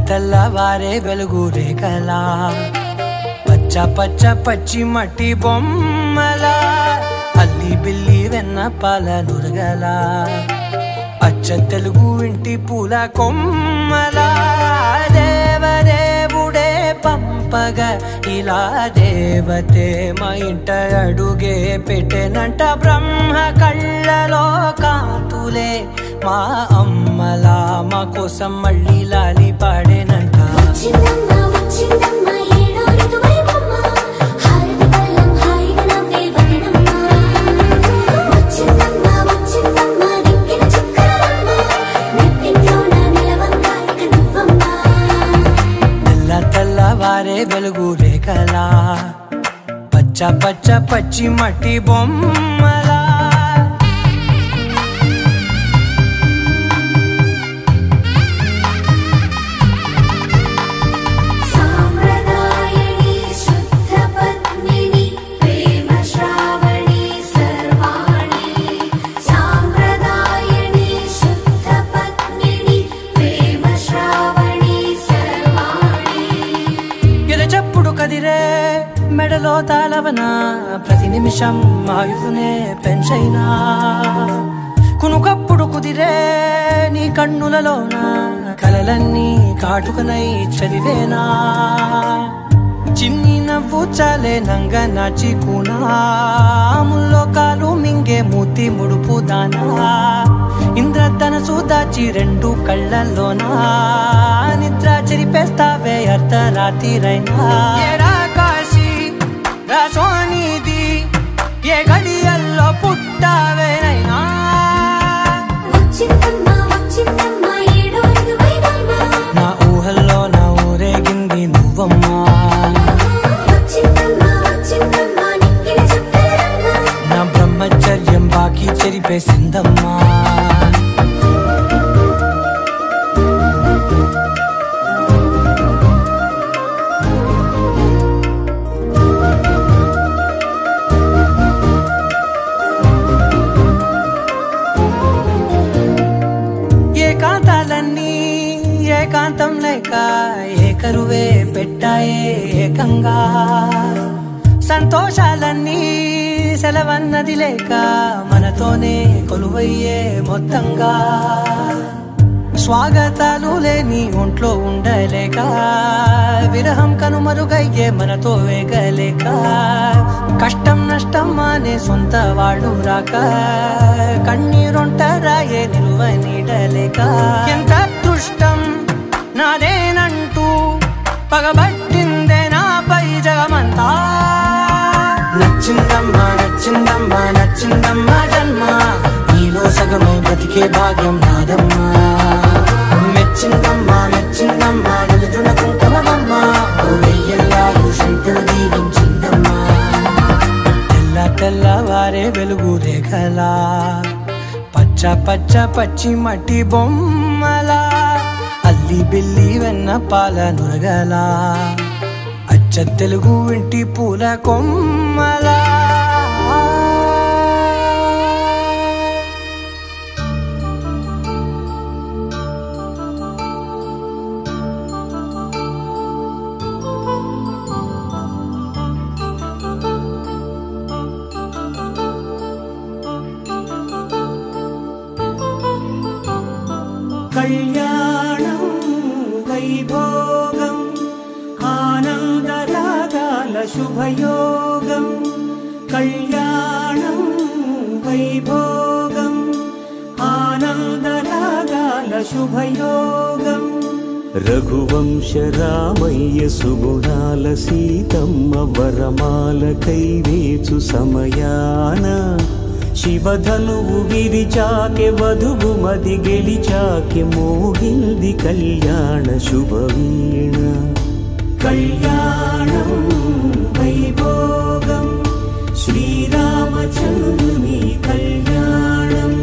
తెల్లవారే వెలుగు రేఖలా పచ్చ పచ్చ పచ్చి మట్టి బొమ్మలా అల్లి బిల్లి వెన్న పాల నురగలా అచ్చ తెలుగు ఇంటి పూల కొమ్మలా దేవదేవుడే పంపగా ఇలా దేవతే మా ఇంట అడుగే పెట్టెనంట బ్రహ్మ కళ్ళలో కాంతులే మా అమ్మలా మా కోసం మళ్ళీ లాలి పాడేనంట తెల్లవారే వెలుగు రేఖలా పచ్చ పచ్చ పచ్చి మట్టి బొమ్మలా కదిరే మెడలో తాళవన ప్రతి నిమిషం ఆయుధునే పెంచైనా కునుకప్పుడు కుదిరే నీ కన్నులలోన కలలన్నీ కాటుకనై చదివేనా చిన్ని నవ్వు చాలే నంగ నాచి కూనాముల్లో కాలు మింగే మూతి ముడుపు దానా ఇంద్రధనసు దాచి రెండు కళ్ళల్లోనా నిద్ర చెరిపేస్తావే అర్ధరాత్రిరైనా ఏరా కాశీ రాసోనిది ఏ గడియల్లో పుట్టావేనైనా నా ఊహల్లో నా ఊరేగింది నువ్వమ్మా నా బ్రహ్మచర్యం బాకీ చెరిపేసిందమ్మా ఏకాంతాలన్నీ ఏకాంతం లేక ఏకరువే పెట్టాయే ఏకంగా సంతోషాలన్నీ సెలవన్నది లేక మనతోనే కొలువయ్యే మొత్తంగా స్వాగతాలు లేని ఒంట్లో ఉండలేక విరహం కనుమరుగయ్యే మనతో వేగలేక కష్టం నష్టం అనే సొంత వాళ్ళు రాక కన్నీరొంటరాయే నిలువ నీడలేక ఎంత అదృష్టం నాదేనంటూ పగబట్టిందే నాపై జగమంతా నచ్చిందమ్మా నచ్చిందమ్మా నచ్చిందమ్మా జన్మ నీలో సగమై బ్రతికే భాగ్యం నాదమ్మా మెచ్చిందమ్మా మెచ్చిందమ్మా నిలుచున కుంకుమమ్మా వెయ్యల్లాగు శంకరు దీవించిందమ్మా తెల్లవారే వెలుగు రేఖలా పచ్చ పచ్చ పచ్చి మట్టి బొమ్మలా అల్లి బిల్లి వెన్న పాల నురగలా అచ్చ తెలుగు ఇంటి పూల కొమ్మలా కళ్యాణం వైభోగం ఆనందరాగాల శుభయోగం కళ్యాణం వైభోగం ఆనందరాగాల శుభయోగం రఘువంశ రామయ్య సుగుణాల సీతమ్మ వరమాల కైవేచు సమయాన శివధనువు విరిచాకె వధువు మది గెలిచాకె మోగింది కళ్యాణ శుభవీణ కళ్యాణం వైభోగం శ్రీరామచంద్రుని కళ్యాణం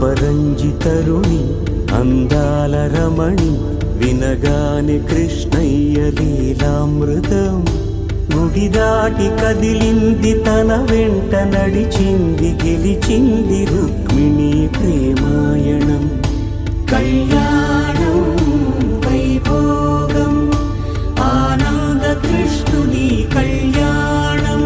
అపరంజితరుణి అందాల రమణి వినగానే కృష్ణయ్య లీలామృతం గుడి దాటి కదిలింది తన వెంట నడిచింది గెలిచింది రుక్మిణీ ప్రేమాయణం. కళ్యాణం వైభోగం ఆనంద కృష్ణుని కళ్యాణం.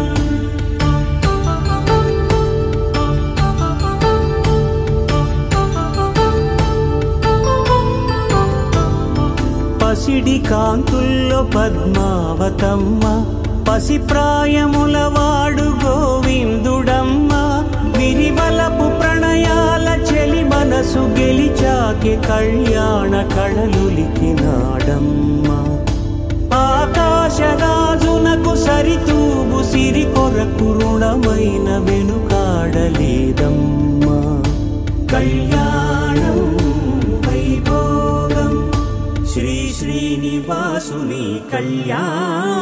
పసిడి కాంతుల్లో పద్మావతమ్మ పసిప్రాయముల వాడు గోవిందుడమ్మ. విరివలపు ప్రణయాల చెలి మనసు గెలిచాకే కళ్యాణ కళలులికినాడమ్మ. ఆకాశరాజునకు సరితూగు సిరి కొరకు రుణమైన వెనుకాడలేదమ్మా. కళ్యాణం వైభోగం శ్రీ శ్రీనివాసుని కళ్యాణం.